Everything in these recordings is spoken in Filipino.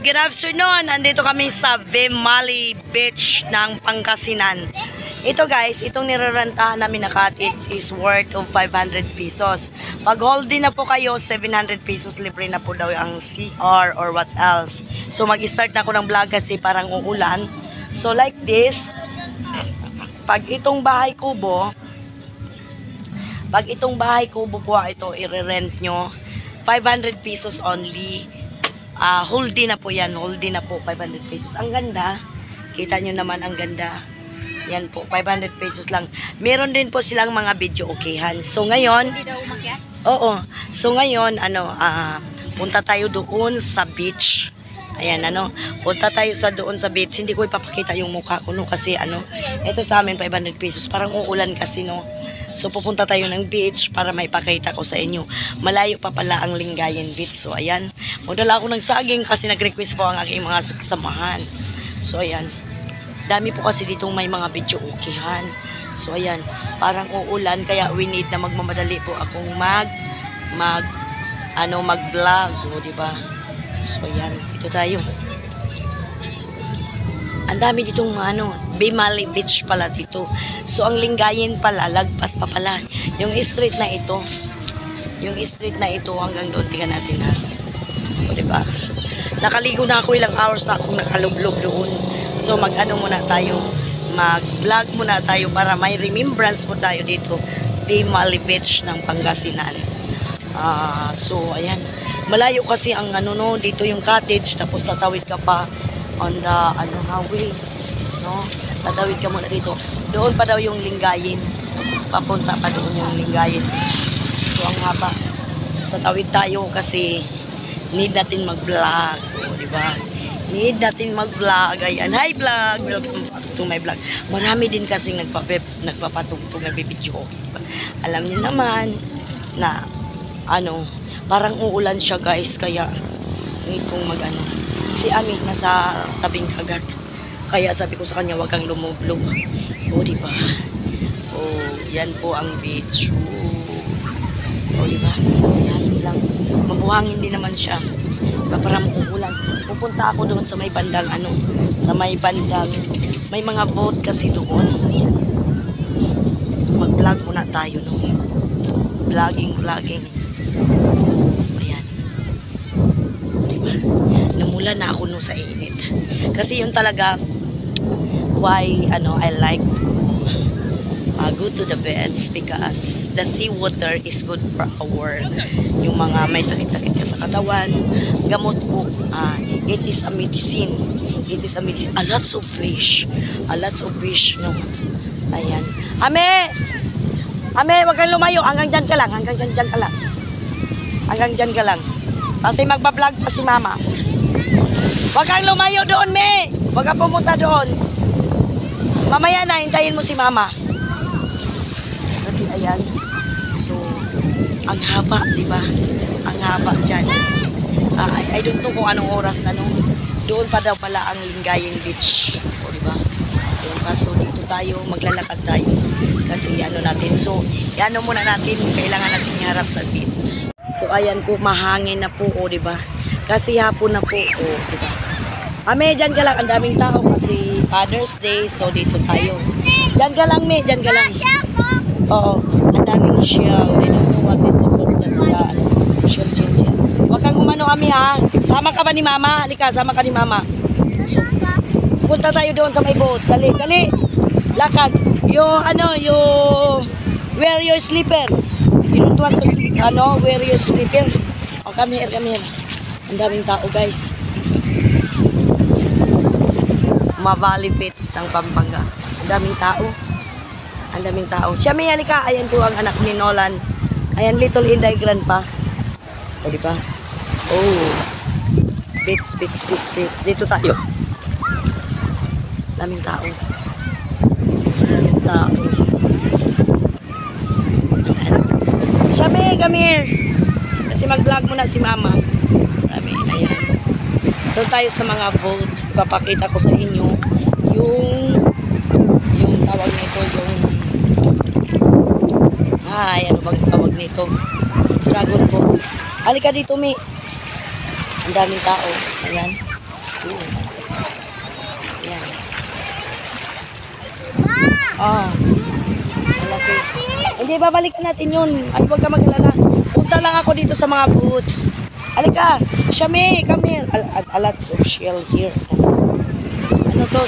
good afternoon. Andito kami sa Vemali Beach ng Pangasinan. Ito guys, itong nirerentahan namin na cottage is worth of 500 pesos. Pag holding na po kayo, 700 pesos libre na po daw ang CR or what else. So mag-start na ako ng vlog kasi parang uulan. So like this, pag itong bahay kubo po ito, i-rent nyo, 500 pesos only. Holding na po yan. Holding na po, 500 pesos. Ang ganda. Kita nyo naman ang ganda. Yan po, 500 pesos lang. Meron din po silang mga video okayhan. So ngayon, oo. So ngayon, punta tayo doon sa beach. Ayan, punta tayo doon sa beach. Hindi ko ipapakita yung mukha ko, no, kasi ito sa amin 500 pesos. Parang uulan kasi, no. So pupunta tayo ng beach para maipakita ko sa inyo. Malayo pa pala ang Lingayen Beach. So ayan, magdala ako ng saging kasi nag-request po ang aking mga kasamahan. So ayan, dami po kasi ditong may mga video okayhan. So ayan, parang uulan kaya we need na magmamadali po akong mag-vlog, no, di ba? So ayan, ito tayo. Ang dami ditong Vemali Beach pala dito. So ang Lingayen pala, lagpas pa pala. Yung street na ito hanggang doon, tingnan natin ha. O diba? Nakaligo na ako, ilang hours na akong nakalublog doon. So muna tayo, mag-vlog muna tayo para may remembrance po tayo dito. Vemali Beach ng Pangasinan. So ayan, malayo kasi ang dito yung cottage, tapos tatawid ka pa on the highway, no? Tatawid ka muna dito. Doon pa daw yung Lingayen. Papunta pa doon yung Lingayen Beach. So ang haba. So tatawid tayo kasi need natin mag-vlog, di ba? Need natin mag-vlog. Ayan, hi vlog. Welcome back to my vlog. Marami din kasi nagpapatugtog, nagbibideo. Diba? Alam niyo naman na parang uulan siya guys, kaya itong si Ami nasa tabing kagat. Kaya sabi ko sa kanya, wag kang lumublob. O, diba? O, yan po ang beach. O, diba? Yan lang. Mabuhangin din naman siya. Diba, parang uulan. Pupunta ako doon sa may bandang, may mga boat kasi doon. Ayan. Mag-vlog muna tayo, no? Vlogging. Namula na ako sa init. Kasi yun talaga why I like to go to the beach, because the sea water is good for yung mga may sakit-sakit ka sa katawan, gamot po. It is a medicine. A lots of fish, no. Ayan. Ame, wag kang lumayo, hanggang dyan ka lang. Kasi magbablog pa si mama. Huwag kang lumayo doon, me. Huwag kang pumunta doon. Mamaya na, hintayin mo si mama. Kasi ayan. So, ang haba, di ba? Ang haba dyan. I don't know kung anong oras na doon pa daw pala ang Lingayen Beach. O, di ba? So, dito tayo, maglalakad tayo. Kasi natin. So, muna natin. Kailangan natin harap sa beach. So ayan po, mahangin na po, di ba? Kasi hapon na po, di ba? Ame, dyan ka lang, ang daming tao kasi Father's Day, so dito tayo. Dyan ka lang, me, dyan ka lang. Oo, ang daming shell. Dito po, what is it? Shell. Huwag kang Ami, ha? Sama ka ba ni mama? Halika, sama ka ni mama. So, punta tayo doon sa may boat. Dali. Lakad. Yung wear your slipper. You don't want to sleep, wear your slipper. Oh, come here. Ang daming tao, guys. Vemali Beach ng Pampanga. Ang daming tao. Siya, may halika. Ayan po ang anak ni Nolan. Ayan, little Inday grandpa. O, di ba? Oh. Beach. Dito tayo. Daming tao. Come here. Kasi mag-vlog muna si mama. Ayan. Doon tayo sa mga boat. Ipapakita ko sa inyo yung tawag nito, ano bang tawag nito? Dragon boat. Halika dito, Mi. Ang daming tao. Ayan. Oh. Malaki. Hindi, babalikan natin yun. Ay, huwag ka mag-alala. Punta lang ako dito sa mga booths. Halika. Shami, come here. A lots of shell here. Ano to,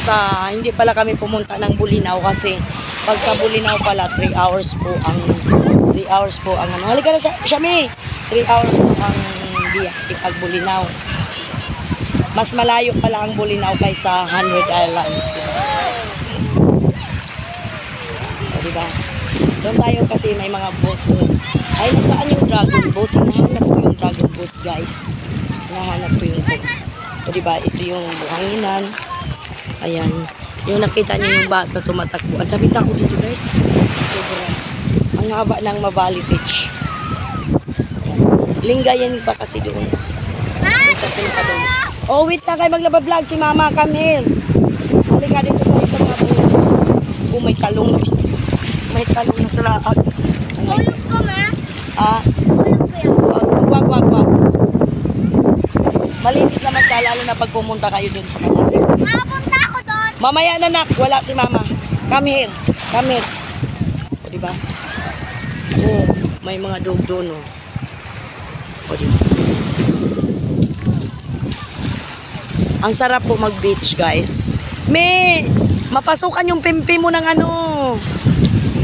hindi pala kami pumunta ng Bulinaw kasi pag sa Bulinaw pala, 3 hours po ang ano. Halika na, Shami. 3 hours po ang biyahe pag Bulinaw. Mas malayo pala ang Bulinaw kaysa 100 Islands. O, diba? Doon tayo kasi may mga boat doon. Ay, nasaan yung dragon boat? Hinahanap ko yung dragon boat, guys. Hinahanap ko yung boat. O, diba? Ito yung buhanginan. Ayan. Yung nakita niyo yung bus na tumatakbo. Ang tapit ako dito, guys. Sobrang. Ang haba ng Mabali Beach. Lingayen pa kasi doon. Doon sa pinaka doon. Oh, wait na kayo maglaba-vlog si Mama. Come here. Halika dito tayo sa mga boat. Oh, may talong. May talong na sa laag. Hulog ko, ma. Ah? Hulog ko yan. Wag. Malinis naman ka, lalo na pag pumunta kayo doon sa malalim. Nakapunta ako doon. Mamaya na, nak. Wala si Mama. Come here. O, diba? Oh, may mga dog doon, oh. O, diba? Ang sarap po mag-beach, guys. Mapasukan yung pimpi mo ng ano,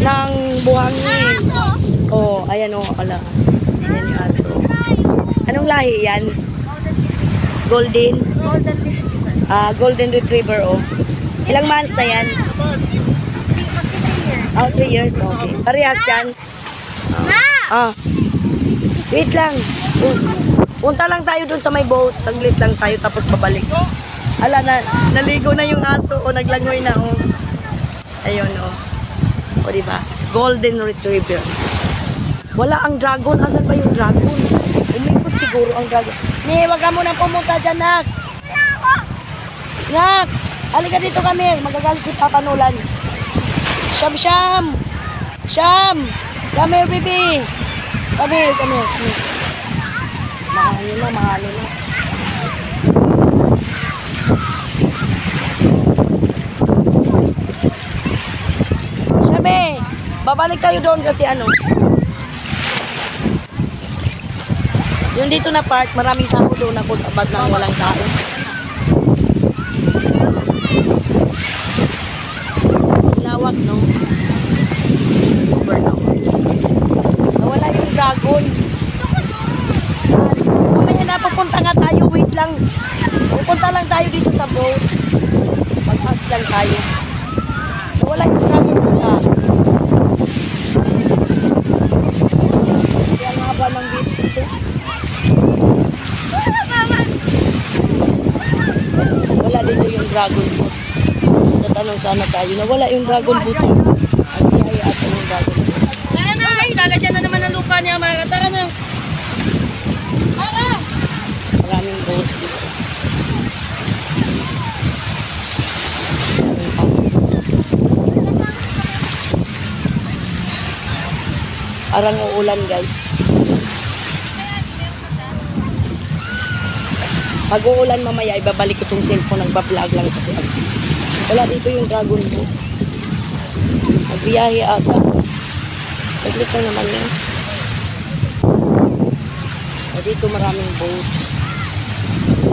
ng buhangin. Aso. Oh, ayan, oh, ala. Ayan yung aso. Anong lahi yan? Golden? Golden retriever. Golden Retriever, oh. Ilang months na yan? 3 years, okay. Parehas yan? Ma! Wait lang. Punta lang tayo dun sa may boat. Saglit lang tayo tapos pabalik. Ala, naligo na yung aso. O, naglangoy na, oh. Ayun, oh. O, diba? Golden Retriever. Wala ang dragon. Asan ba yung dragon? Umikot siguro ang dragon. Wag ka muna pumunta dyan, nak. Nak! Halika dito kami. Magagalit si Papa Nolan. Sham! Come here, baby. Come here. Mahalo na. Shami, babalik tayo doon kasi ano. Yung dito na part, maraming tao doon ako sa bad nang walang tao. Lawak, no? Super lawak. Nawala yung dragon. Mamaya na, pupunta nga tayo. Wait lang. Pupunta lang tayo dito sa boat. Mag-as lang tayo. Nawala yung dragon nila. Kaya nga ba ng beach ito? Wala dito yung dragon boat. Tatanong sana tayo. Nawala yung dragon boat. Ang biyaya ata yung dragon boat. Ay, lalagyan na naman ang lupa niya, Mara. Tara na. Maraming boat dito. Parang uulan, guys. Pag uulan mamaya, ibabalik ko itong cellphone. Nagbablog lang kasi wala dito yung dragon boat. Magbiyahe ata. Saglit lang naman yun. Dito maraming boats.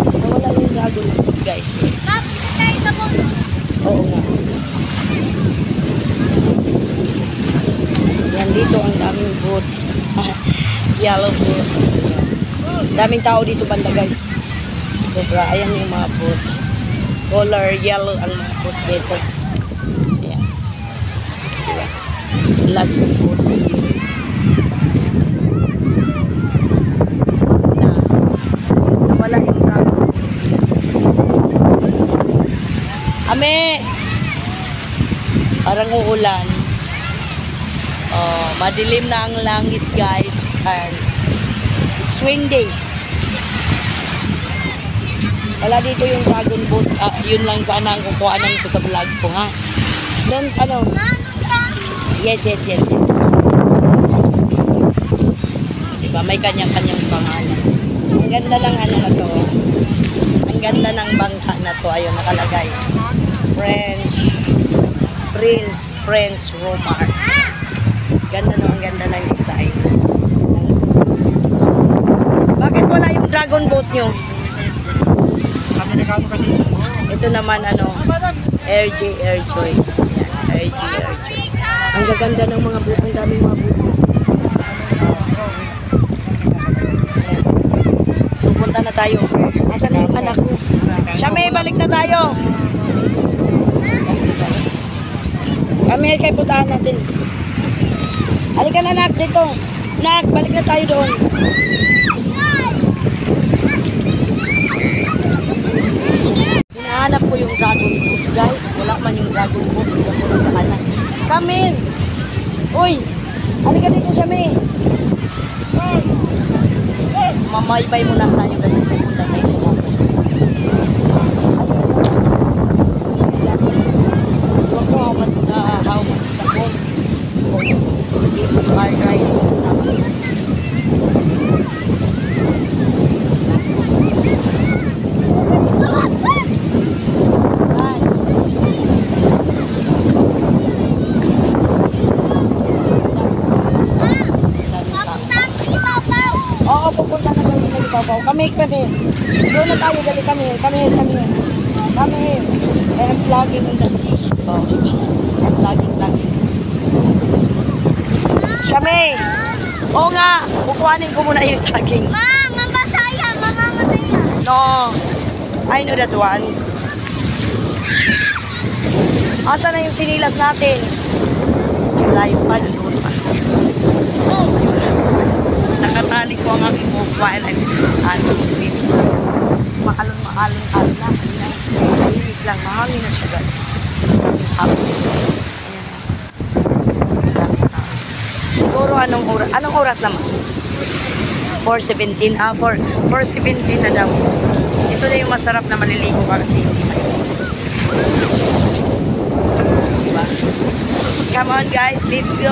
Nawala yung dragon boat, guys. Punta tayo sa boat. Oo nga. Yan, dito ang daming boats. Yellow boat. Daming tao dito banda, guys. Sobra. Ayan yung mga boats. Color yellow ang mga boat dito. Ayan. Diba? Lots of boat here. Nawala yung dragon. Ame! Parang uulan. Oh, madilim na ang langit, guys. And swing day. Wala dito yung dragon boat. Yun lang sana ang kukuhanan ko sa vlog ko, ha? Doon, ano? Yes. Diba, may kanyang-kanyang pangalan. Ang ganda lang ano na to. Ang ganda ng bangka na to. Ayun, nakalagay. Prince Romar. Ganda no, ang ganda ng design. Bakit wala yung dragon boat nyo? Ito naman ano, Airjoy. Airjoy. Ang gaganda ng mga boat, ang daming mga boat. So punta na tayo. Asan na yung anak ko? Shame, balik na tayo. Kami kay puntahan natin. Halika na nak dito. Nak, balik na tayo doon. Hinahanap ko yung dragon boat, guys. Wala man yung dragon boat. Wala ko na sa kanan. Come in. Uy, halika dito siya, May. Mamaybay muna tayo kasi pupunta tayo sa dapat. Look how much the cost if you are riding. Oo, pupunta na tayo sa Nalipapaw. Kami. Doon na tayo, dali kami. I am vlogging in the sea. Oh, I'm vlogging. Shame! Oo nga, kukuhanin ko muna yung saging. Mabasa yan, mamamatay yan. No, I know that one. Asa na yung sinilas natin? Layo pa, doon pa. Nakatali ko ang aking buhok while I'm swimming. Makalon na. Mahilig lang, mahangin na siya guys. Siguro anong oras naman? 4:17. 4:17 na daw. Ito na yung masarap na maliligo ka kasi hindi maliligo. Diba? Come on guys, let's go.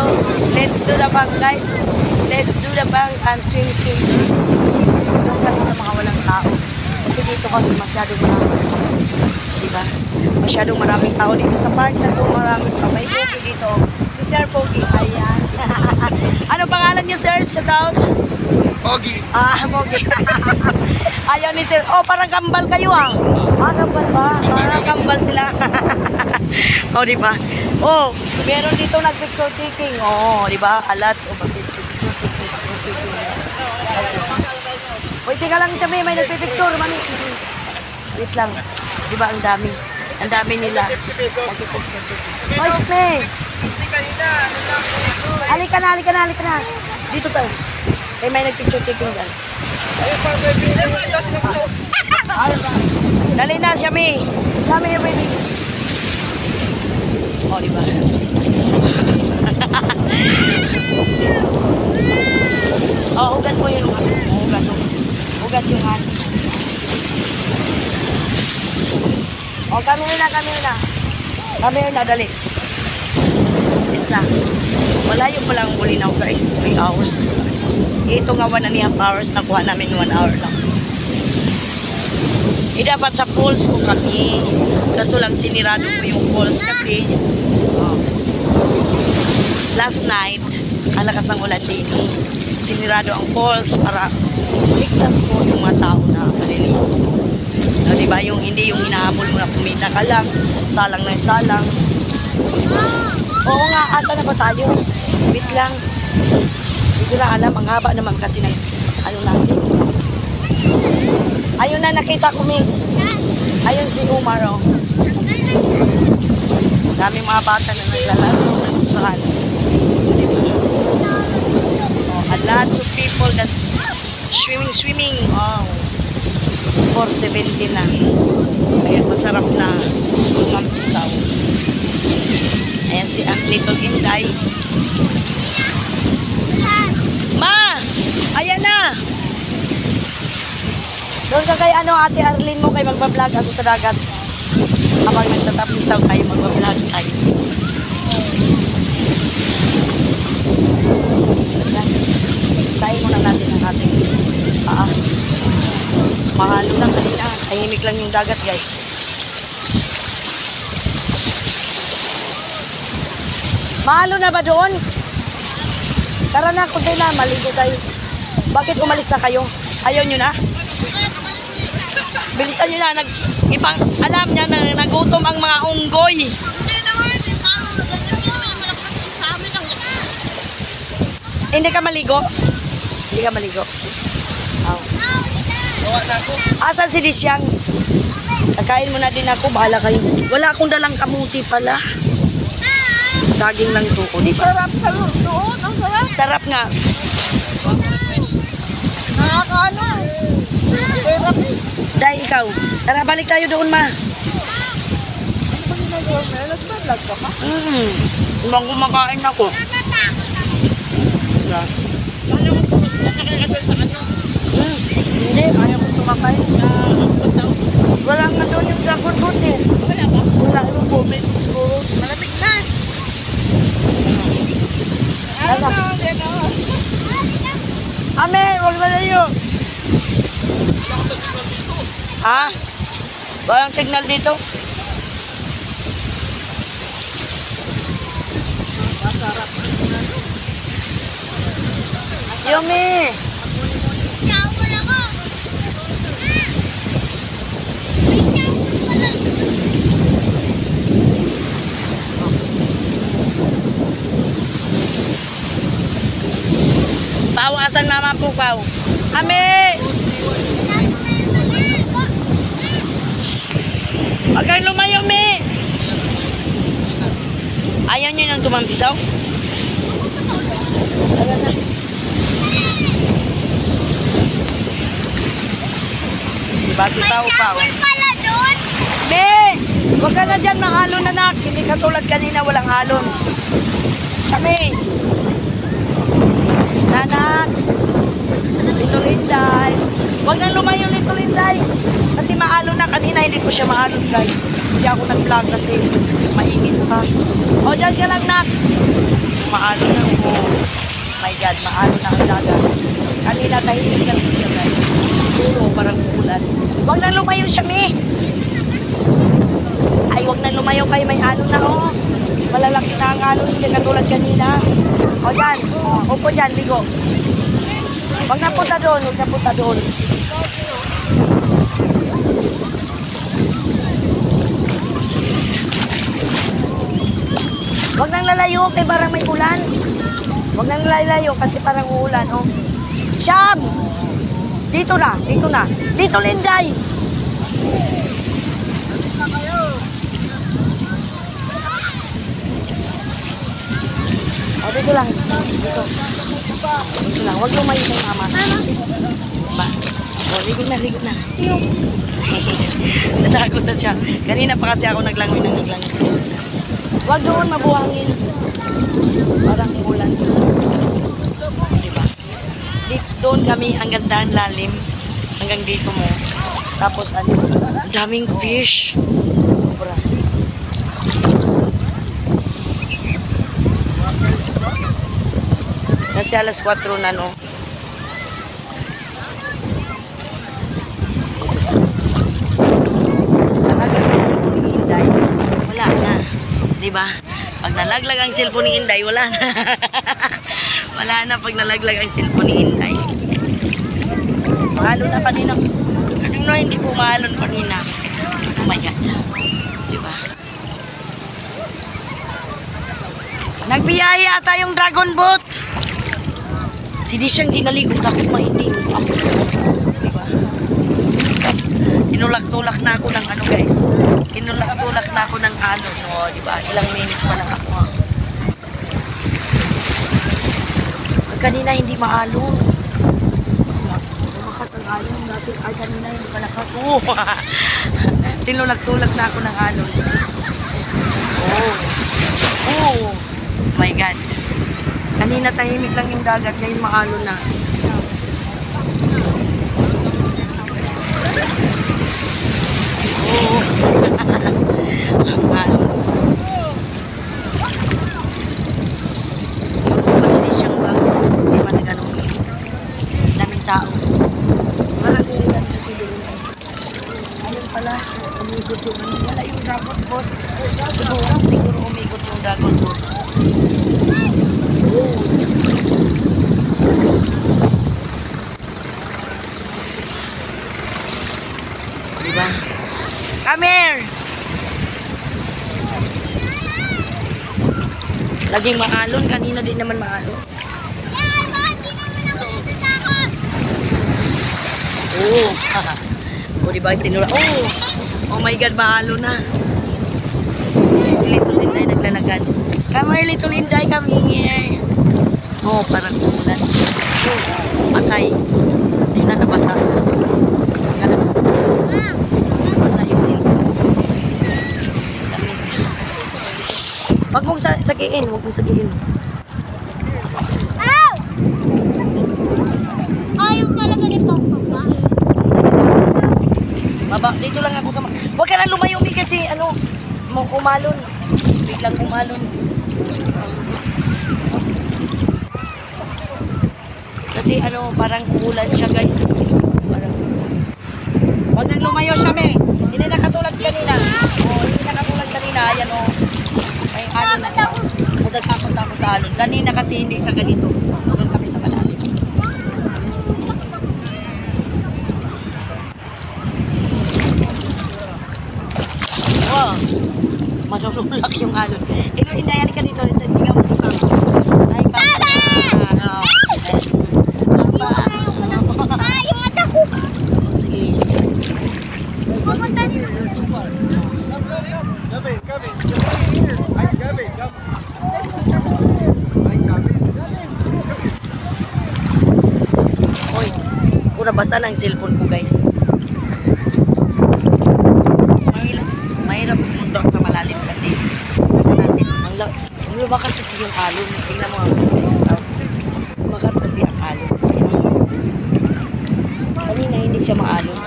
Let's do the bank guys. Let's do the bank and swim. Doon kami sa mga walang tao. Kasi dito kasi masyadong maraming tao. Diba? Masyadong maraming tao dito sa park na to. Maraming tao. May Pogi dito. Si Sir Pogi. Ayan. Ano pangalan niyo sir? Shout out? Pogi. Pogi. Ayaw ni sir. Oh, parang kambal kayo ah. Kambal ba? Parang kambal sila. Oh, diba? Oh, meron dito nag-picture taking. Oh, diba? Lots of picture taking. Uy, tika lang kami, may nagpipicture. Wait lang. Diba, ang dami. Ang dami nila. Oy, Shme. Halika na. Dito tayo. May nagpicture taking dyan. Dali na, Shme. Come here, baby. Oh, diba? Oh, hugas mo yung hands mo. Hugas yung hands mo. Oh, come here na, dali. Is na. Malayo pa lang Bulinaw guys. 3 hours. Ito nga 1.5 hours. Nakuha namin 1 hour lang. Dapat sa falls po kami. Kaso lang sinirado ko yung falls kasi last night, kalakas ng ulan dito. Sinirado ang falls para ligtas po yung mga tao na maliligo. So, diba, hindi yung hinahabol mo na pumita ka lang, salang na salang. Oo nga, asa na ba tayo? Wait lang. Hindi ko na alam, ang haba naman kasi ng natin. Ayun na, nakita ko, May. Ayun si Umar, oh. Daming mga bata na naglalaro ng saan. Oh, a lot of people that swimming. Oh, 4:17 na. Kaya masarap na mampisaw. Ayan si Little Inday. Ma! Ayan na! Doon ka kay Ate Arlene mo kay magbablog ako sa dagat. Habang nagtatapisaw tayo, magbablog tayo. Tayo muna natin ang ating mahalo lang kanina. Tahimik lang yung dagat guys. Mahalo na ba doon? Tara na, kunti na. Maligo tayo. Bakit umalis na kayo? Ayaw nyo na? Bilisan nyo na. Alam niya na nagutom ang mga unggoy. Hindi naman, paano na ganyan yun? Malakas sa amin ang Hindi ka maligo? Hindi ka maligo. Oh. Asan si Disyang? Kakain mo na din ako. Bahala kayo. Wala akong dalang kamuti pala. Saging lang to. O, diba? sarap sa doon, ang sarap. Sarap nga. Nakakaano. Therapy. Dahil ikaw. Tara, balik tayo doon, ma. Pag ginagawa mo, nagbalag ka pa. Ibang kumakain ako. Yeah. Ano mo, sasakay ka doon sa ano? Hindi, ayaw ko kumakain. Wala nga doon yung dragon fruit eh. Wala ba? Wala yung bumit. Malamig na. Ano? Ame, huwag na layo. Ha? Walang signal dito? Masarap. Yumi! Shower ako. May shower. Pao, asan mama po, Pao? Ame! Huwag kang lumayo, me! Ayaw nyo nang tumampisaw? Tara na. Diba si Pao, Pao? Pala doon. Me! Huwag ka na dyan, mahalon na nak. Hindi katulad kanina, walang halon. Kami! Nanak! Lito Linday! Huwag nang lumayo, Lito Linday! Kasi mahalon na kanina, hindi ko siya mahalon, guys. Hindi ako nag-vlog kasi maingit pa. O, dyan ka lang, nak! Mahalon na ako. My God, mahalon na ang dagat. Kanina, tahimik lang siya, guys. Puro, parang ulan. Huwag nang lumayo siya, me! Ay, huwag nang lumayo kayo, may alon na, oh. Malalaki na ang alon, hindi katulad kanina. O, dyan. Upo dyan, ligo. Huwag na punta doon, huwag na punta doon. Huwag nang lalayo, kay parang may ulan. Huwag nang lalayo kasi parang uulan, oh. Siyam! Dito na, dito na. Dito, Linday! O, dito lang. Dito. Dito lang. Huwag lumayo kay mama. Ba? O, ligo na, ligo na. Natakot na siya. Kanina pa kasi ako naglangoy na naglangoy. Huwag doon mabuhangin. Parang ulan. Diba? Doon kami hanggang daan lalim. Hanggang dito mo. Tapos ano, ang daming fish. Sobra. Kasi alas 4 na, no? Nalaglag ni Inday, wala na. Diba? Pag nalaglag ang cellphone ni Inday, wala na. Wala na pag nalaglag ang cellphone ni Inday. Mahalo na kanina. Kanina hindi po mahalon kanina. Umayat. Diba? Nagbiyaya ata yung dragon boat. Si Disyang dinaligo takot mahindi. Diba? Tinulak-tulak na ako ng ano, guys. Tinulak-tulak na ako ng ano, no, diba? Ilang minutes pa lang ako. Kanina hindi maalon. Lumakas ang alon natin. Ay, kanina hindi malakas. Oh. Tinulak-tulak na ako ng alon. Oh. Oh. My God. Kanina tahimik lang yung dagat, ngayon maalon na. Oh. Ang alon. Mas siyang bags. Hindi man nag-anong. Daming tao. Parang ulan kasi doon. Ayun pala, umikot yung wala yung dragon boat. Siguro umikot yung dragon boat. Laging maalon. Kanina din naman maalon. Oh. O, diba? Tinura. Oh. Oh my God, maalon na. Si Little Inday naglalagad. Come here, Little Inday. Come here. Oh, parang umulan. Oh, patay. Ayun na, nabasa. Nabasa yung silpo. Huwag mong sagiin. Huwag mong sagiin. Ow! Ayaw talaga ni Papa. Baba, dito lang ako sa... Huwag ka na lumayo, Mi, kasi ano, umalon. Biglang umalon. Kasi ano, parang umulan siya, guys. Parang... Huwag nang lumayo siya, Mi. Hindi na katulad kanina. Oh, hindi na katulad kanina. Ayan, oh. May alon na siya. Natatakot ako sa alon. Kanina kasi hindi sa ganito. Doon kami sa malalim. Wow. Matutulak yung alon. Ilo, indayali ka dito. Tingnan mo sa kamo. Ay, papa! Yung mata ko. Sige. Pupunta dito. Hoy, kung nabasa na ang cellphone ko, guys. Mahirap pumunta sa malalim kasi ang lumakas kasi yung alon. Tingnan mo ang lumakas kasi ang alon. Kanina hindi siya maalon.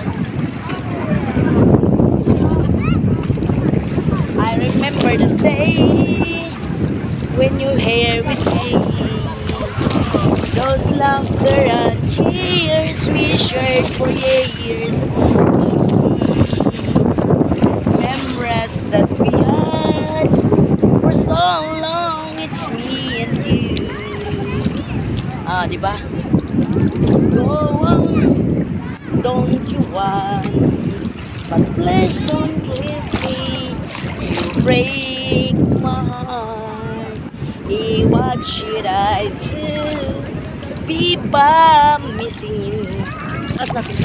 I remember the day when you here with me. Those laughter and tears we shared for years. Memories that we had for so long. It's me and you. Ah, di ba? Go on, don't you want? But please don't leave me. You break my heart. What should I do? Be by missing you. At natin.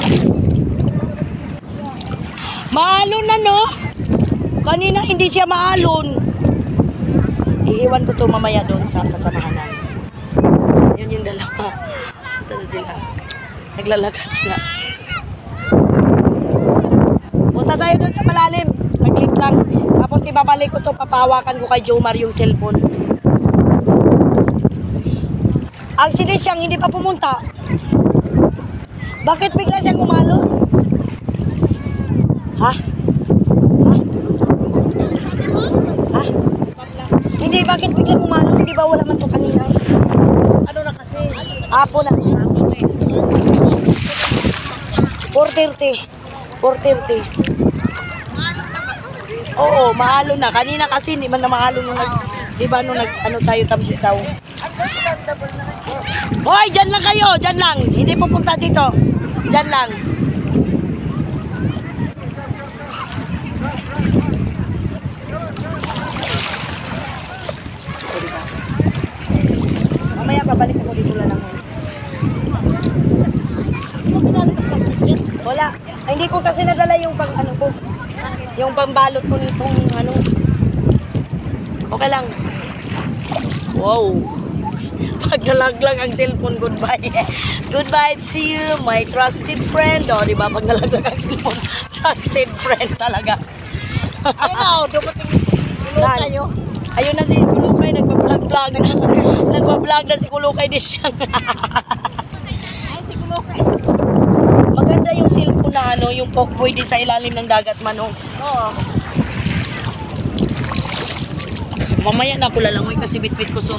Maalon na, no? Kanina hindi siya maalon. Iiwan ko to mamaya doon sa kasamahan namin. Yun yung dalawa. Saan sila? Naglalakad na. Punta tayo doon sa malalim. Naglit lang. Tapos ibabalik ko to, papawakan ko kay Jomar yung cellphone. Ang sinis siyang hindi pa pumunta. Bakit bigla siyang umalon? Ha? Ha? Ha? Hindi, bakit biglang umalon? Di ba wala man to kanina? Ano na kasi? Apo na. 4:30. 4:30. Oo, maalon na. Kanina kasi hindi man na maalon nung di ba nung ano tayo tamsisaw. Understandable na. Hoy, dyan lang kayo. Dyan lang. Hindi pupunta dito. Dyan lang. Mamaya babalik ako dito lang. Wala. Ay, hindi ko kasi nadala yung pang ano ko. Yung pambalot ko nitong ano. Okay lang. Wow. Pag nalaglag ang cellphone, goodbye. Goodbye to you, my trusted friend. O, diba? Pag nalaglag ang cellphone, trusted friend talaga. Ayun na, dumating Saan? kayo. Ayun na si Kulukay, nagpa-vlog-vlog na. Nagpa-vlog na si Kulukay di siya. Ay, si Kulokay. Maganda yung cellphone na ano, yung pwede sa ilalim ng dagat manong. Oo. Mamaya na ako lalangoy kasi bitbit ko so.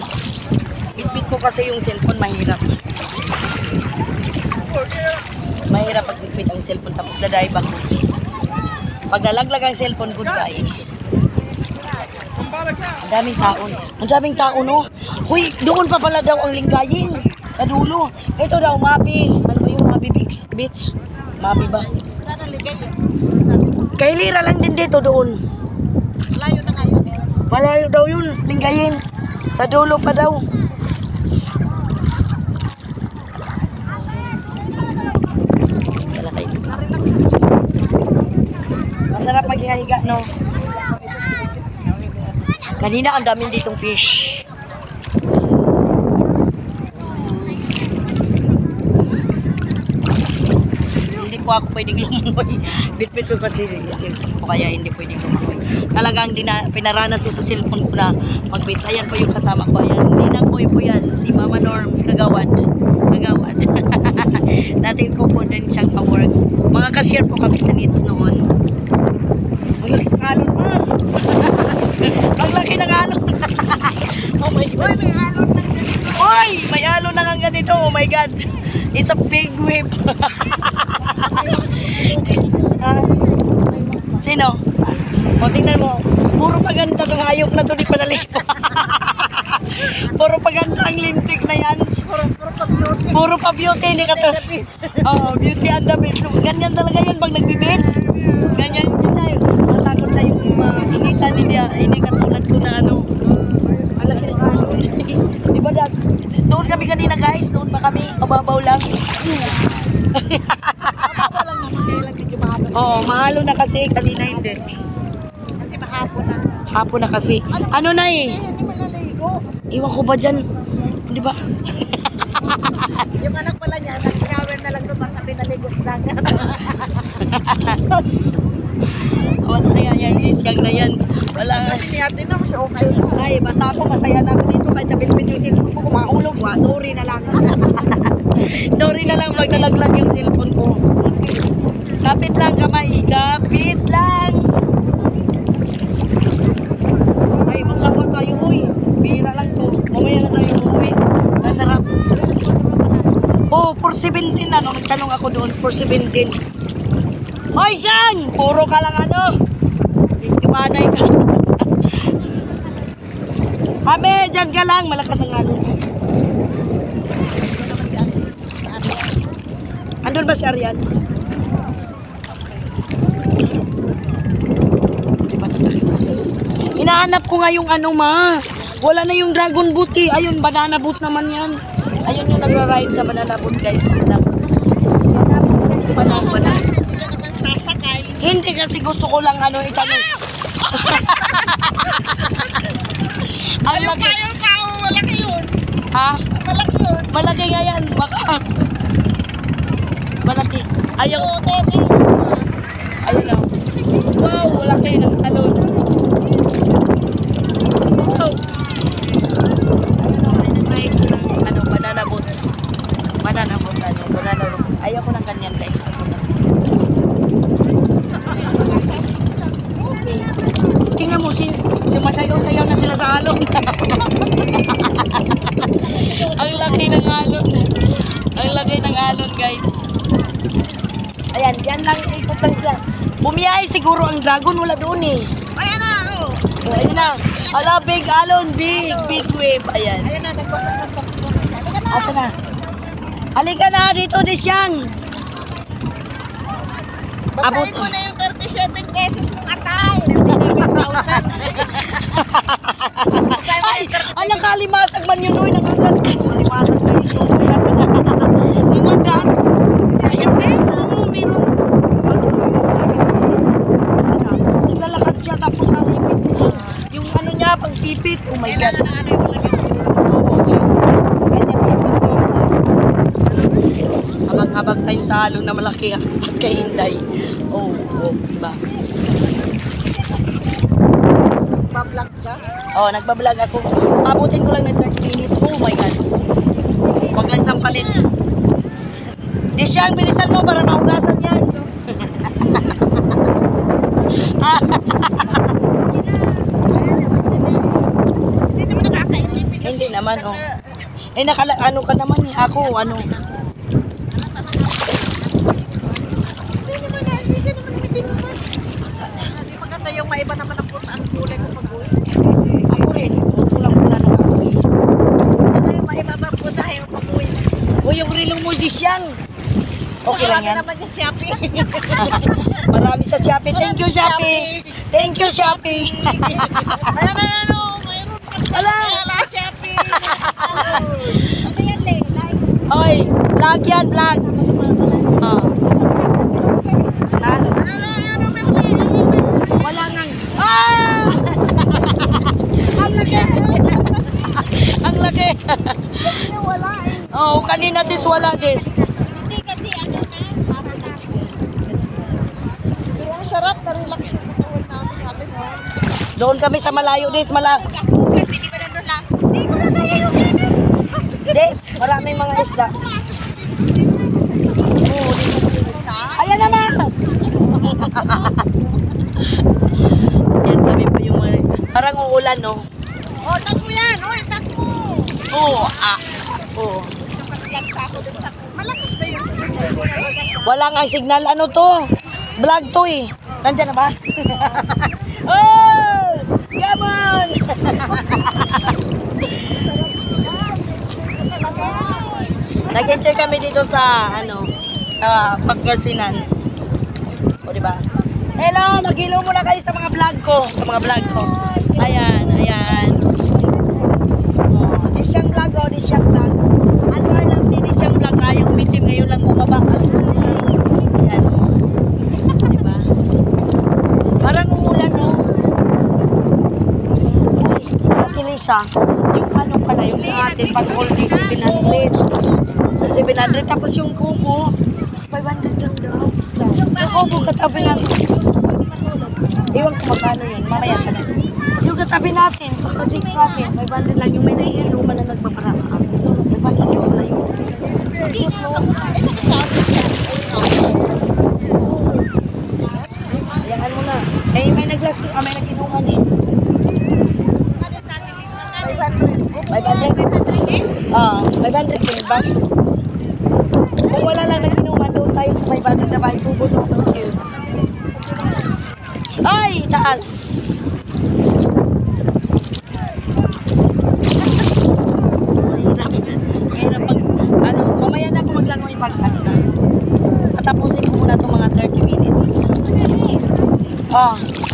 Bitbit ko kasi yung cellphone mahirap. Mahirap pag bitbit ang cellphone tapos dadive ako. Pag nalaglag ang cellphone, goodbye. Ang daming tao. Ang daming tao, no? Uy, doon pa pala daw ang Lingayen. Sa dulo. Ito daw, Mapi. Ano ba yung Mapi Beach? Mapi ba? Sana ligay yun. Kay Lira lang din dito doon. Layo na ngayon. Malayo daw yun, Lingayen. Sa dulo pa daw. Wala kayo. Masarap maghihiga, no? Kanina ang daming ditong fish. Hindi po ako pwedeng lumangoy. Bit-bit ko kasi cellphone ko kaya hindi pwedeng lumangoy. Talagang pinaranas ko sa cellphone ko na mag-bits. Ayan po yung kasama ko. Ayan, ninang ko po yan. Si Mama Norms, kagawad. Kagawad. Dati ko po din siyang ka-work. Mga cashier po kami sa Needs noon. Ang laki ng alon ma. Ang laki ng alon. Oh my God. Uy, may alon na ganito. Uy! May alon na nga ganito. Oh my God. It's a big wave. Sino? O, tingnan mo. Puro paganda itong hayop na ito. Di pa naligo. Puro paganda ang lintik na yan. Puro pa beauty. Puro pa beauty. Hindi ka to. Oh, beauty and the beast. Ganyan talaga yan pag nagbe-beach. Ganyan yun tayo. Matakot tayo initan. Hindi katulad ko na ano. Malaki ng alon. Di ba dad? Doon kami kanina guys. Doon pa kami. Mababaw lang. Oo, mahalo na kasi. Kanina hindi. Kasi mahapon na. Hapon na kasi. Ano na eh? Hindi malaligo. Iwan ko ba dyan? Di ba? Yung anak pala niya, nag-shower na lang doon para sabi naligos lang. Wala kaya yan. Isyang na yan. Wala nga. Sabi ni ate na, mas okay. Ay, basta ako masaya na ako dito kahit nabilbid yung cellphone ko kumahulog. Sorry na lang. Sorry na lang pag nalaglag yung cellphone ko. Kapit lang kamay. Kapit lang. Ay, magsawa tayo. Uy, bira lang to. Mamaya na tayo umuwi. Nasarap. Oh, 417 ano. Nagtanong ako doon. 417. Hoy, Siyang! Puro ka lang ano. Tumanay ka. Abe, dyan ka lang. Malakas ang alon. Andun ba si Arian? Hinahanap ko nga yung ano ma. Wala na yung dragon boat eh. Ayun, banana boat naman yan. Ayun yung nagra-ride sa banana boat guys. Banana. Hindi ka naman sasakay. Hindi kasi gusto ko lang ano itanong. Ang laki. Ayaw ka, malaki yun. Ha? Malaki yun. Malaki nga yan. Baka. Malaki. Ayaw. Ayun na. Wow, malaki ng alon. Wow. Ayun na, may nag-ride sila. Ano, banana boat. Banana boat, ano, banana boat. Ayaw ko ng ganyan guys. Okay. Tingnan mo, sumasayaw-sayaw na sila sa alon. Ang laki ng alon. Ang laki ng alon guys. Ayan, yan lang, ikot lang sila. Bumiyay siguro ang dragon, wala doon eh. Ayan na, oh. Oh, ayun na. Ala, big alon, big wave. Ayan. Ayan na, nagbasak ng pagkukunan. Halika na. Asa na? Halika na, dito di siyang. Basahin mo na yung 37 pesos mong atay. 37,000. Ay, alang kalimasag man yun, oy, nangagat. Kalimasag na yun. Ay, asa na? Nangagat. Ayun, meron. Asa na? Naglalakad siya, tapos nakipit yung ano niya, pagsipit. Oh my God. Oo. Ganyan pa yun. Habang tayo sa alon na malaki, mas kay Inday. Oh, diba? Bablak ka? Oh, nagbablog ako. Abutin ko lang ng 30 minutes. Oh my God. Huwag lang sampalin. Di siyang, bilisan mo para mahugasan yan. Hindi naman nakakaintindi kasi. Hindi naman, oh. Eh, ano ka naman eh. Ako, ano. Hindi ka naman tinunod. Masana. Hindi maganda yung maiba naman ang puta ang kulay ko pag-uwi. Ako rin. Tulang-tula na ako eh. Ano yung maiba ba puta yung pag-uwi? Oh, yung rilong mo, di siyang. Okay lang yan. naman yung shopping. Marami sa Shopee. Thank you, Shopee. Thank you, Shopee. Ayan, oh. Mayroon ka. Ala. Wala siya. Ano yan, Le? Like, Oy, vlog yan, vlog. Oh. Ha? Wala nang... Ah! Ang laki! Ang laki! wala eh. Oh, kanina dis wala dis. Hindi kasi ano na, para na. Pero ang sarap, na-relax yung katawan namin natin. Doon kami sa malayo dis, Ako kasi di ba nandun lang? Hindi ko na kaya yung ganun. Des, maraming mga isda. Oo, di ko na. Ayan naman! Yan kami pa yung parang uulan, no? Oh, tas mo yan. Oy, tas mo. Oo, oo. Nag pa ako dun sa... Malakas ba yung signal? Wala nga signal. Ano to? Vlog to eh. Nandyan na ba? Oh! Come on! Nag-enjoy kami dito sa, sa Pangasinan. O, diba? Hello! Mag-hello muna kayo sa mga vlog ko. Sa mga vlog ko. Ayan, ayan. Oh, di siyang vlog, oh. Di siyang vlogs. Anwar lang din, di siyang vlog. Ayong meeting ngayon lang bumaba. Alas ko lang. Ayan, oh. Diba? Parang umulan, oh. Uy, Ate Lisa, yung ano pala, yung sa atin, pag all day, 700. So, 700. Tapos yung kubo, 500 lang daw. Yung kubo katabi natin. Iwan ko magkano yun. Mamaya ka na. Yung katabi natin, sa cottage natin, 500 lang yung may naiinuman na nagpaparaan. 500 yung wala yun. Ang cute, no? Ito ko sa atin yan. Ayan mo na. Eh, may nag-glass, may nag-inuman eh. 500? Ah, 500 din ba? Kung wala lang nag-inuman, doon tayo sa 500 na bahay kubo doon. Thank you. Ay, taas! Mahirap. Mahirap pag, mamaya na ako maglangoy pag, na. Tatapusin ko muna itong mga 30 minutes. Oh,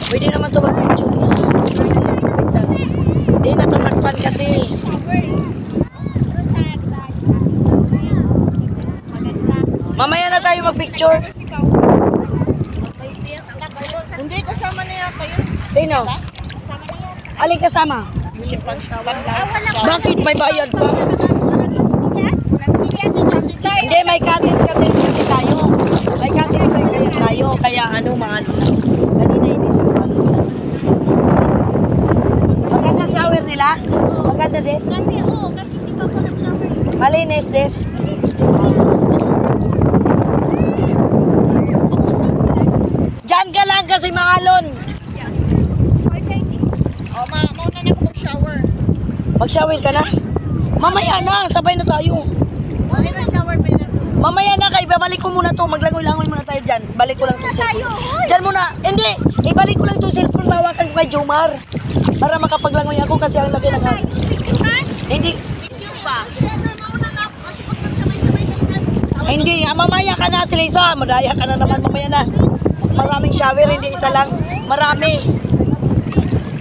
pwede naman ito mag-picture. Wait lang. Hindi, natatakpan kasi. Mamaya na tayo mag-picture. Hindi, kasama na yan kayo. Sino? Alin kasama? Bakit? May bayad pa? Hindi, may cottage kasi tayo. May cottage kaya tayo. Kaya mga kanina hindi siya malo. Maganda shower nila? Maganda des? Kasi si Papa nag-shower. Malinis des? Diyan ka lang kasi mahalon. Oh, mauna na ako mag-shower. Mag-shower ka na? Mamaya na, sabay na tayo. Okay na shower pa na to. Mamaya na kay babalik ko muna to. Maglangoy-langoy muna tayo dyan. Balik ko lang itong cellphone. Dyan muna. Hindi. Ibalik ko lang itong cellphone. Bawakan ko kay Jomar. Para makapaglangoy ako kasi ang laki ng Hindi. Hindi. Mamaya ka na, Lisa. Madaya ka na naman. Mamaya na. Maraming shower. Hindi isa lang. Marami.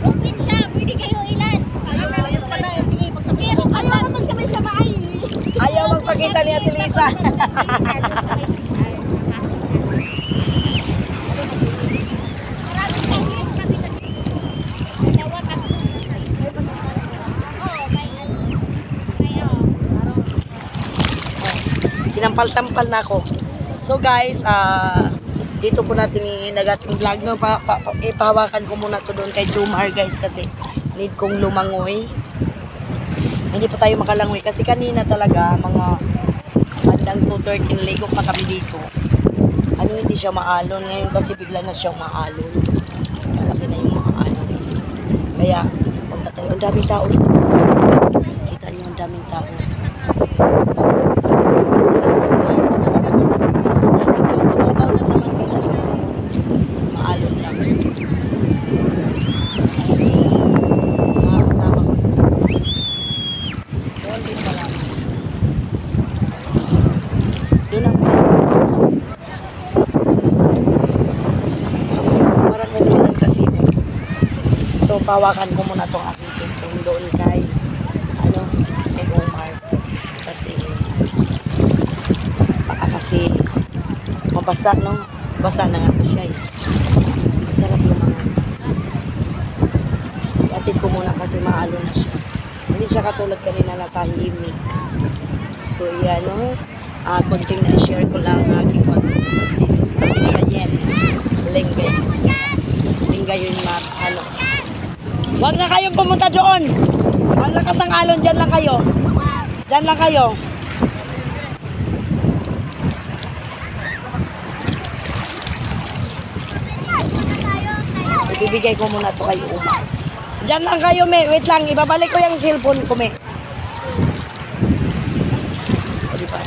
Open siya. Pwede kayo ilan. Ayaw pala. Sige, magsabihin mo. Ayaw ka magsabay-sabay. Ayaw magpakita ni Ate Lisa. Sinampal-tampal na ako. So guys, dito po natin nagating vlog, no? Ipahawakan ko muna to doon kay Jomar guys kasi need kong lumangoy. Hindi pa tayo makalangoy kasi kanina talaga mga bandang 2:13 ligo pa kami dito. Hindi siya maalon. Ngayon kasi bigla na siyang maalon. Malaki na yung maalon. Kaya punta tayo. Ang daming tao dito. Kita niyo ang daming tao. Maalon lang. Kasama ko. Doon din pala. Doon ang parang umulan kasi. So, pawakan ko muna itong aking cellphone doon kay kasi mabasa, no? Basa na nga po siya eh. Masarap lumangan. Iatid ko muna kasi maalo na siya. Hindi siya katulad kanina na tahimik. So yan, no? Konting na-share ko lang aking pag-status na yan. Linggay yun ano. Huwag na kayong pumunta doon. Ang lakas ng alon, dyan lang kayo. Dyan lang kayo. Ibibigay ko muna to kayo. Dyan lang kayo, me. Wait lang, ibabalik ko yung cellphone ko, me. O, diba?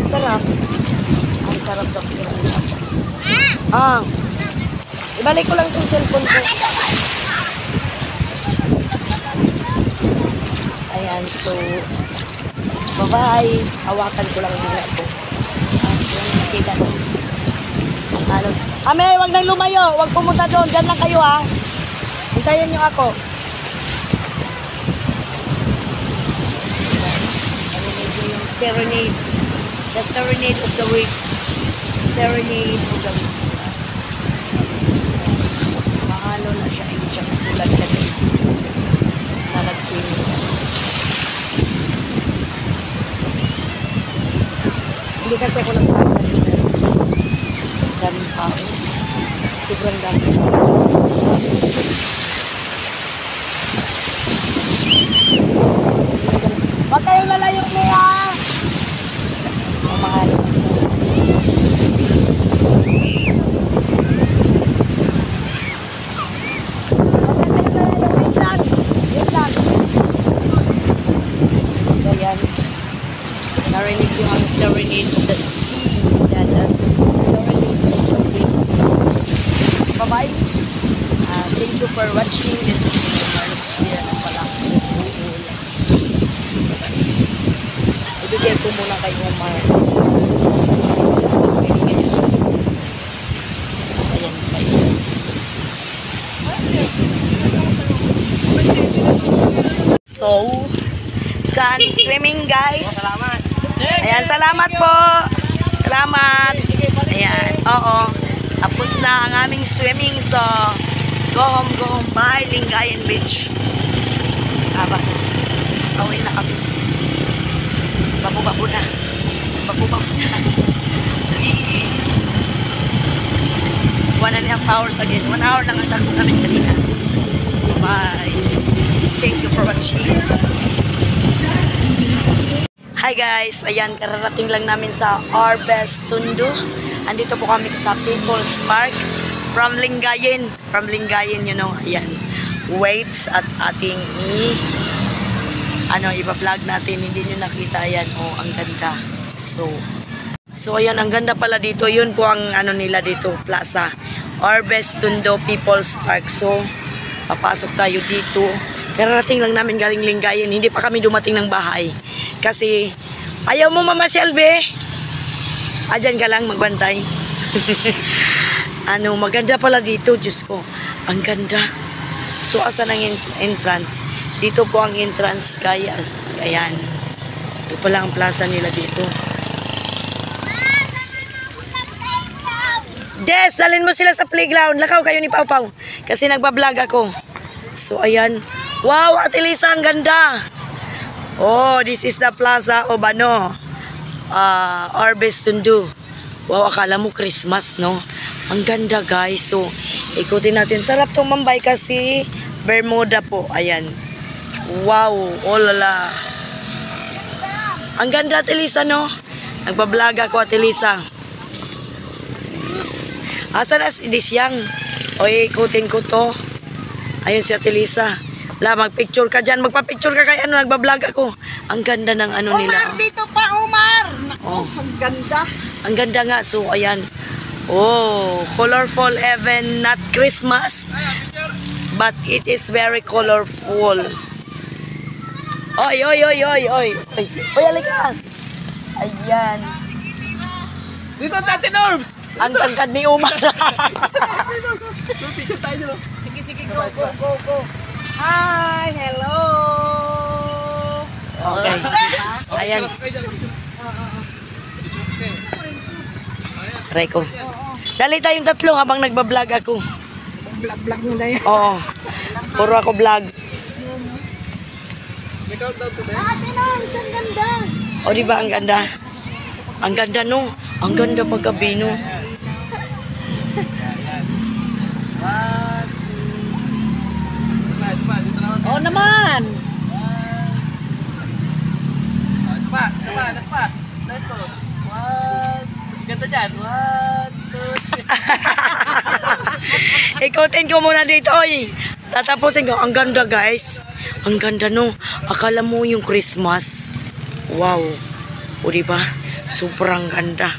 Sarap. Ang sarap sa pira. Ibalik ko lang yung cellphone ko. Ayan, so, bye-bye. Hawakan ko lang muna ito. Yan, nakita ko. Ame, wag nang lumayo. Wag pumunta doon. Diyan lang kayo, ha. Hintayin nyo ako. Yung serenade. The serenade of the week. Serenade of the week. Mahalo na siya. Hindi siya katulad kasi na nag-swimming. Hindi kasi ako nag-vlog kanina. Daming tao. Sobrang daming tao. Huwag kayong lalayo, Mia! Mamahal. So yan. Narinig yung ang serenade of the sea. Yan. Serenade of the waves. Bye-bye. Thank you for watching. This is Mars Clear na pala. Ibigay ko muna kay Omar. So yan pa yun. So, done swimming, guys. Salamat. Ayan, salamat po. Salamat. Ayan, oo. Tapos na ang aming swimming. So, go home. Bye, Lingayen Beach. Aba, away na kami. Babu-babu na. Babu-babu na. 1.5 hours again. 1 hour lang ang tago namin kanina. Bye. Thank you for watching. Hi guys, ayan, kararating lang namin sa Orbes Tondo. Andito po kami sa People's Park from Lingayen. From Lingayen, you know, ayan. Waits at ating iba-vlog natin. Hindi nyo nakita, ayan. Oh, ang ganda. So ayan, ang ganda pala dito. Yun po ang nila dito, plaza. Orbes Tondo People's Park. So, papasok tayo dito. Kararating lang namin galing Lingayen. Hindi pa kami dumating ng bahay. Kasi, ayaw mo Mama Shelby? Dyan ka lang magbantay. Maganda pala dito. Diyos ko, ang ganda. So, asan ang entrance? Dito po ang entrance. Kaya, ayan. Ito pala ang plaza nila dito. Des, dalhin mo sila sa playground. Lakaw kayo ni Pau Pau. Kasi nagbablog ako. So, ayan. Wow, Ate Lisa, ang ganda. Oh, this is the plaza of Orbes Tondo. Wow, akala mo Christmas, no? Ang ganda, guys. So, ikutin natin. Sarap tumambay kasi Bermuda po. Ayan. Wow, oh lala. Ang ganda, Ate Lisa, no? Nagbablog ako, Ate Lisa. Asa na si Disyang? O, ikutin ko to. Ayun si Ate Lisa. Magpicture ka dyan. Magpa-picture ka kay nagbablog ako. Ang ganda ng nila. Omar, dito pa, Omar. Oh. Ang ganda. Ang ganda nga. So, ayan. Oh, colorful even not Christmas. But it is very colorful. Oy. Oy, halika. Ayan. Dito, Tati Norbs. Ang tangkad ni Umar. Picture tayo dito. Sige, go. Hi, hello. Okay. Ayan. Try ko. Dali tayong tatlo habang nagbablog ako. Vlog mo na yan. Oo. Puro ako vlog. Ate Norms, ang ganda. O, di ba ang ganda? Ang ganda, no? Ang ganda paggabi, no? Oo naman. Nice pose. Ganda dyan. 1, 2, 3. Ikutin ko muna dito, oy. Tatapusin ko. Ang ganda, guys. Ang ganda, no? Akala mo yung Christmas. Wow. O, diba? Sobrang ganda.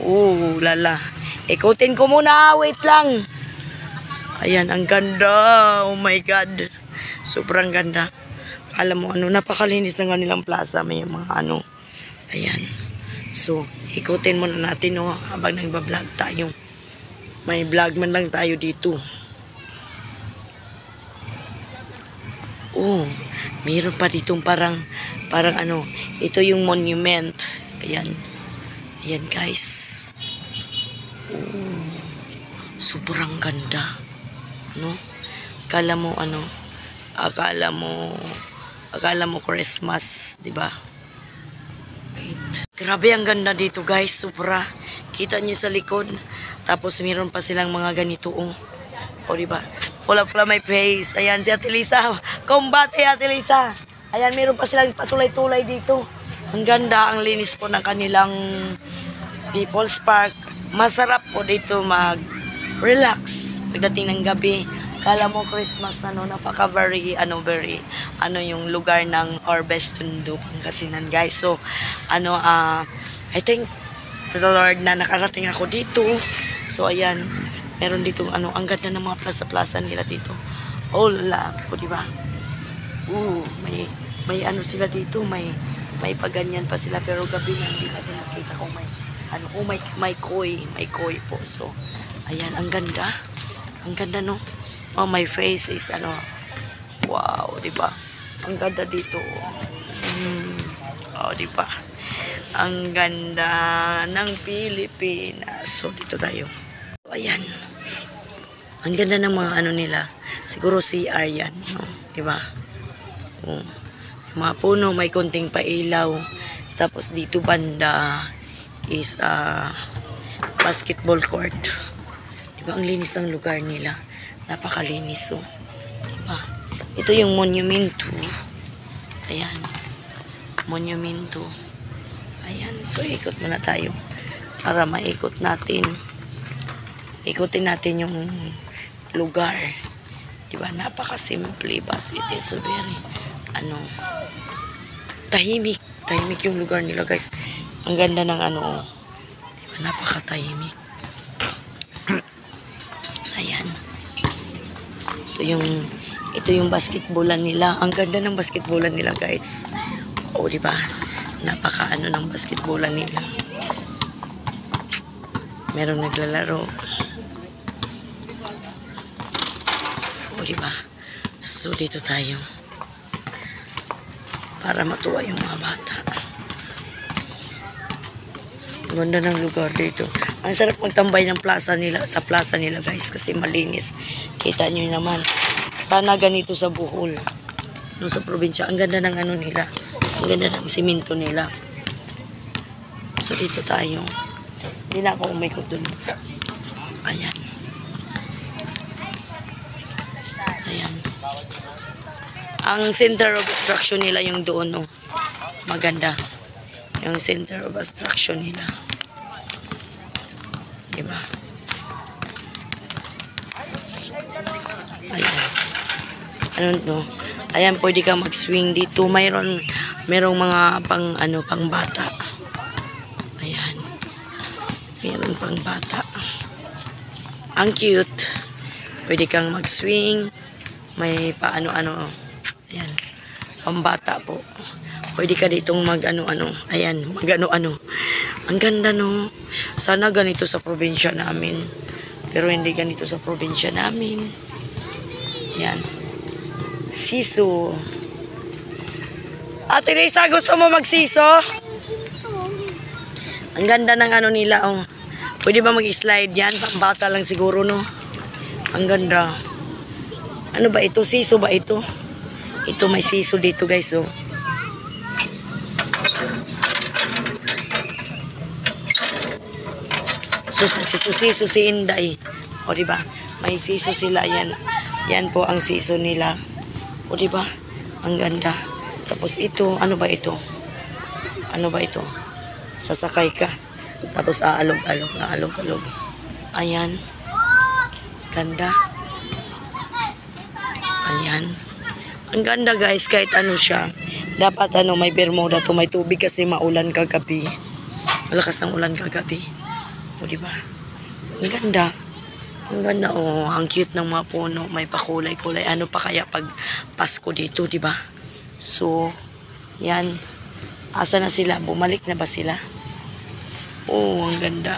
Oh, lala. Ikutin ko muna. Wait lang. Ayan, ang ganda. Oh my God. Sobrang ganda. Alam mo, napakalinis ng kanilang plaza. May mga Ayan. So, ikutin muna natin, no? Habang nagbablog tayo. May vlog man lang tayo dito. Oh, mayroon pa ditong parang ito yung monument. Ayan. Ayan, guys. Oh, sobrang ganda. No? Akala mo Christmas, 'di ba? Wait. Grabe ang ganda dito, guys. Sobra. Kita niyo sa likod. Tapos mayroon pa silang mga ganito, oh. O, 'di ba? Full of my face. Ayan, si Ate Lisa. Combate, Ate Lisa. Ayan, meron pa silang patulay-tulay dito. Ang ganda, ang linis po ng kanilang People's Park. Masarap po dito mag-relax pagdating ng gabi. Kala mo Christmas na, no? Napaka-very, yung lugar ng Orbes Tondo, Pangasinan, guys. So, I think, to the Lord na nakarating ako dito. So, ayan. Meron dito, ang ganda ng mga plaza-plaza nila dito. Oh, lala po, diba? May sila dito, may paganyan pa sila, pero gabi na hindi natin nakita kung may koi po. So, ayan, ang ganda. Ang ganda, no? Oh, my face is, wow, diba? Ang ganda dito. Oh, diba? Ang ganda ng Pilipinas. So, dito tayo. Ayan. Ang ganda ng mga nila. Siguro CR yan, no? Diba? Oh. Yung mga puno, may konting pailaw. Tapos dito banda is basketball court. Diba? Ang linis ng lugar nila. Napakalinis, oh. Diba? Ito yung monumento. Ayan. Monumento. Ayan. So, ikot muna tayo para maikot natin. Ikutin natin yung lugar. Diba? Napakasimple, but it is so very, tahimik. Tahimik yung lugar nila, guys. Ang ganda ng diba? Napakatahimik. Ayan. Ito yung basketballan nila. Ang ganda ng basketballan nila, guys. O, diba? Napaka ng basketballan nila. Merong naglalaro. O, diba? So, dito tayo. Para matuwa yung mga bata. Ganda ng lugar dito. Ang sarap magtambay ng plaza nila, sa plaza nila, guys, kasi malinis. Kita nyo naman. Sana ganito sa Bohol. No, sa probinsya. Ang ganda ng nila. Ang ganda ng simento nila. So, dito tayo. Hindi na ako umikot dun. Ayan. Ayan. Ang center of attraction nila yung doon, no? Maganda. Yung center of attraction nila. Diba? Ayan. Ano to? Ayan, pwede ka mag-swing dito. Merong mga pang bata. Ayan. Meron pang bata. Ang cute. Pwede kang mag-swing. May Ayan. Pambata po. Pwede ka ditong Ayan, Ang ganda, no? Sana ganito sa probinsya namin. Pero hindi ganito sa probinsya namin. Ayan. Siso. Ate Risa, gusto mo magsiso? Ang ganda ng ano nila, oh. Pwede ba mag-slide yan? Pambata lang siguro, no? Ang ganda. Ano ba ito? Siso ba ito? Ito may siso dito, guys, oh. Siso si Inday. O, diba? May siso sila, yan. Yan po ang siso nila. O, diba? Ang ganda. Tapos ito, ano ba ito? Ano ba ito? Sasakay ka. Tapos aalog-alog. Ayan. Ganda. Ayan. Ang ganda, guys, kahit ano siya. Dapat ano, may bermuda to, may tubig kasi maulan kagabi. Malakas ng ulan kagabi. O, diba? Ang ganda. Ang ganda, oh. Ang cute ng mga puno. May pakulay-kulay. Ano pa kaya pag Pasko dito, diba? So, yan. Asa na sila? Bumalik na ba sila? Oh, ang ganda.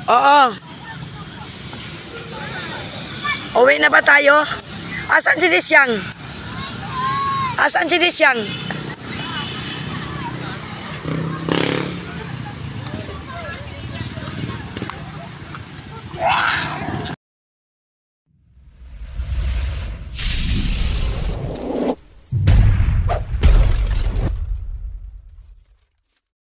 Oo. Uwi na ba tayo? Asan si Disyang? Asan si Disyang?